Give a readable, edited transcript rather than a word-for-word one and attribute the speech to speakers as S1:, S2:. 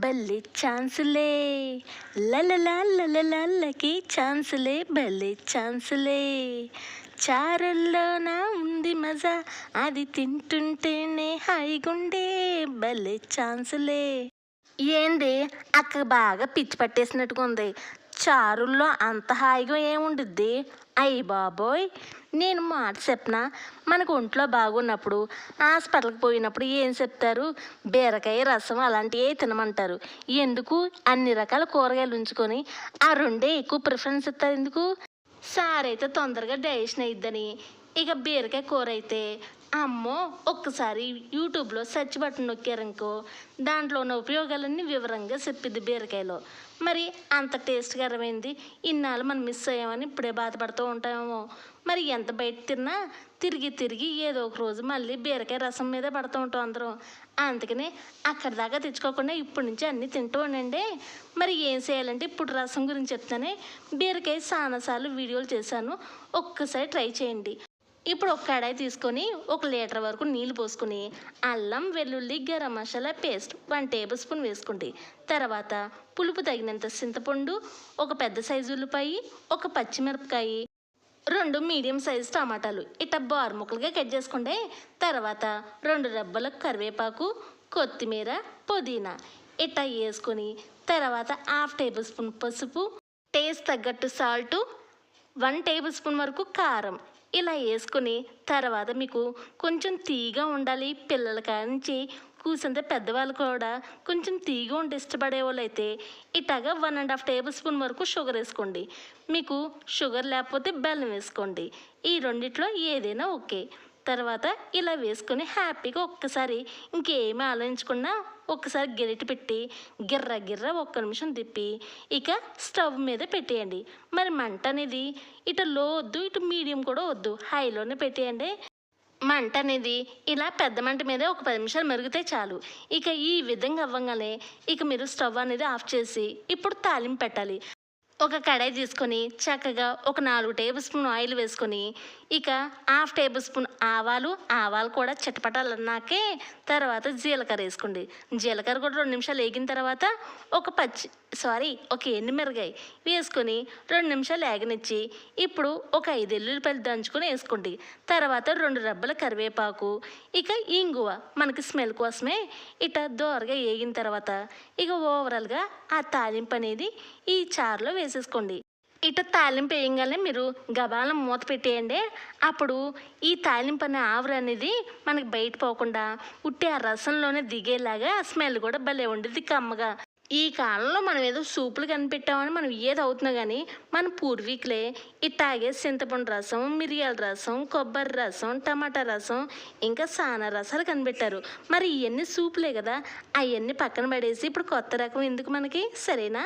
S1: భలే ఛాన్సులే లలలా లలలల్లకి ఛాన్సులే భలే ఛాన్సులే చారుల్లోన ఉంది మజా అది తింటుంటేనే హాయిగుండే భలే ఛాన్సులే. ఏంది అక్క బాగా పిచ్చి పట్టేసినట్టుగా ఉంది. చారుల్లో అంత హాయిగా ఏముండుద్ది? అయ్యి బాబోయ్, నేను మాట చెప్పనా, మనకు ఒంట్లో బాగున్నప్పుడు హాస్పిటల్కి పోయినప్పుడు ఏం చెప్తారు? బీరకాయ రసం అలాంటివి తినమంటారు. ఎందుకు అన్ని రకాల కూరగాయలు ఉంచుకొని ఆ రెండే ఎక్కువ ప్రిఫరెన్స్ ఇస్తారు ఎందుకు? సార్ అయితే తొందరగా డైజెషన్ అయ్యిద్దని, ఇక బీరకాయ కూర అయితే అమ్మో ఒక్కసారి యూట్యూబ్లో సెర్చ్ బటన్ నొక్కారనుకో దాంట్లో ఉన్న ఉపయోగాలన్నీ వివరంగా చెప్పిద్ది బీరకాయలో. మరి అంత టేస్ట్కరమైంది ఇన్నాళ్ళు మనం మిస్ అయ్యామని ఇప్పుడే బాధపడుతూ ఉంటామేమో. మరి ఎంత బయట తిన్నా తిరిగి తిరిగి ఏదో ఒక రోజు మళ్ళీ బీరకాయ రసం మీదే పడుతూ ఉంటాం అందరం. అందుకని అక్కడి దాకా తెచ్చుకోకుండా ఇప్పటి నుంచి అన్నీ తింటూ ఉండండి. మరి ఏం చేయాలంటే ఇప్పుడు రసం గురించి చెప్తానే. బీరకాయ చాలాసార్లు వీడియోలు చేశాను, ఒక్కసారి ట్రై చేయండి. ఇప్పుడు ఒక కడాయి తీసుకొని 1 లీటర్ వరకు నీళ్ళు పోసుకొని అల్లం వెల్లుల్లి garam masala paste 1 tablespoon వేసుకోండి. తర్వాత పులుపు తగినంత చింతపండు, ఒక పెద్ద సైజు ఉల్లిపాయ, ఒక పచ్చిమిరపకాయ, 2 మీడియం సైజు టమాటాలు ఇట్లా బార్ ముక్కలుగా కట్ చేసుకోండి. తర్వాత 2 రెబ్బల కరివేపాకు, కొత్తిమీర, పుదీనా ఇట్లా వేసుకొని తర్వాత 1/2 టేబుల్ స్పూన్ పసుపు, టేస్ట్ తగ్గట్టు సాల్టు, 1 టేబుల్ స్పూన్ వరకు కారం ఇలా వేసుకొని తర్వాత మీకు కొంచెం తీగా ఉండాలి, పిల్లల కానించి కూసంతే పెద్దవాళ్ళు కూడా కొంచెం తీగా ఉంటే ఇష్టపడే వాళ్ళు అయితే ఇట్లాగా 1.5 టేబుల్ స్పూన్ వరకు షుగర్ వేసుకోండి. మీకు షుగర్ లేకపోతే బెల్లం వేసుకోండి. ఈ రెండిట్లో ఏదైనా ఓకే. తర్వాత ఇలా వేసుకొని హ్యాపీగా ఒక్కసారి ఇంకేమీ ఆలోచించకుండా ఒక్కసారి గరిటె పెట్టి గిర్ర గిర్ర 1 నిమిషం తిప్పి ఇక స్టవ్ మీద పెట్టేయండి. మరి మంట అనేది ఇటు లో వద్దు, ఇటు మీడియం కూడా వద్దు, హైలోనే పెట్టేయండి. మంట అనేది ఇలా పెద్ద మంట మీద ఒక 10 నిమిషాలు మరిగితే చాలు. ఇక ఈ విధంగా అవ్వగానే ఇక మీరు స్టవ్ అనేది ఆఫ్ చేసి ఇప్పుడు తాలింపు పెట్టాలి. ఒక కడాయి తీసుకొని చక్కగా ఒక 4 టేబుల్ స్పూన్ ఆయిల్ వేసుకొని ఇక 1/2 టేబుల్ స్పూన్ ఆవాలు కూడా చిటపటాలన్నాకే తర్వాత జీలకర్ర వేసుకోండి. జీలకర్ర కూడా 2 నిమిషాలు వేగిన తర్వాత ఒక ఎండుమిరగాయ వేసుకొని 2 నిమిషాలు వేగనిచ్చి ఇప్పుడు ఒక 5 ఎల్లుల్లిపాయలు దంచుకొని వేసుకోండి. తర్వాత 2 రెబ్బల కరివేపాకు, ఇక ఇంగువ మనకి స్మెల్ కోసమే ఇట్లా దోరగా వేగిన తర్వాత ఇక ఓవరాల్గా ఆ తాలింపు అనేది ఈ చారులో వేసేసుకోండి. ఇటు తాలింపు వేయగానే మీరు గబాలం మూత పెట్టేయండి. అప్పుడు ఈ తాలింపు అనే ఆవిరి అనేది మనకి బయట పోకుండా ఉట్టి ఆ రసంలోనే దిగేలాగా స్మెల్ కూడా భలే ఉండేది కమ్మగా. ఈ కాలంలో మనం ఏదో సూపులు కనిపెట్టామని మనం ఏది అవుతున్నా కానీ మన పూర్వీకులే ఇట్టాగే చింతపండు రసం, మిరియాల రసం, కొబ్బరి రసం, టమాటా రసం ఇంకా చాలా రసాలు కనిపెట్టారు. మరి ఇవన్నీ సూపులే కదా, అవన్నీ పక్కన పడేసి ఇప్పుడు కొత్త రకం ఎందుకు మనకి, సరేనా?